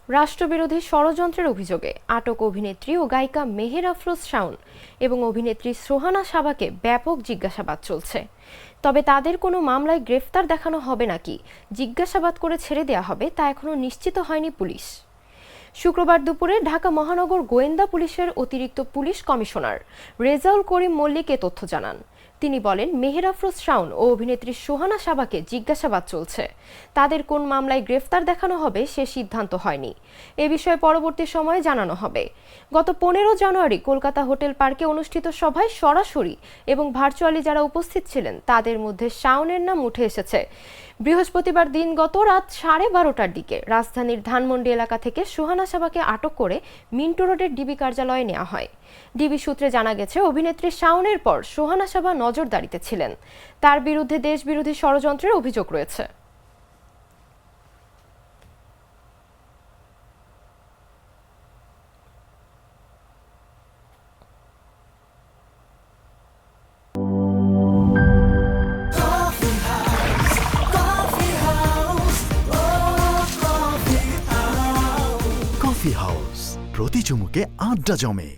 রাষ্ট্রবিরোধী ষড়যন্ত্রের অভিযোগে আটক অভিনেত্রী ও গায়িকা মেহের আফরোজ শাওন এবং অভিনেত্রী সোহানা সাবাকে ব্যাপক জিজ্ঞাসাবাদ চলছে। তবে তাদের কোনো মামলায় গ্রেফতার দেখানো হবে নাকি জিজ্ঞাসাবাদ করে ছেড়ে দেওয়া হবে তা এখনো নিশ্চিত হয়নি পুলিশ। শুক্রবার দুপুরে ঢাকা মহানগর গোয়েন্দা পুলিশের অতিরিক্ত পুলিশ কমিশনার রেজাউল করিম মল্লিক এ তথ্য জানান। তিনি বলেন, মেহের আফরোজ শাওন ও অভিনেত্রী সোহানা সাবাকে জিজ্ঞাসাবাদ চলছে। তাদের কোন মামলায় গ্রেফতার দেখানো হবে সে সিদ্ধান্ত হয়নি। এ বিষয়ে পরবর্তী সময়ে জানানো হবে। গত 15 জানুয়ারি কলকাতা হোটেল পার্কে অনুষ্ঠিত সভায় সরাসরি এবং ভার্চুয়ালি যারা উপস্থিত ছিলেন তাদের মধ্যে শাওনের নাম উঠে এসেছে। বৃহস্পতিবার দিনগত রাত 12:30টার দিকে রাজধানীর ধানমন্ডি এলাকা থেকে সোহানা সাবাকে আটক করে মিন্টো রোডের ডিবি কার্যালয়ে নেওয়া হয়। ডিবি সূত্রে জানা গেছে, অভিনেত্রী শাওনের পর সোহানা সাবা নজরদারিতে ছিলেন। তার বিরুদ্ধে দেশবিরোধী ষড়যন্ত্রের অভিযোগ রয়েছে। কফি হাউস, প্রতি চুমুকে আড্ডা জমে।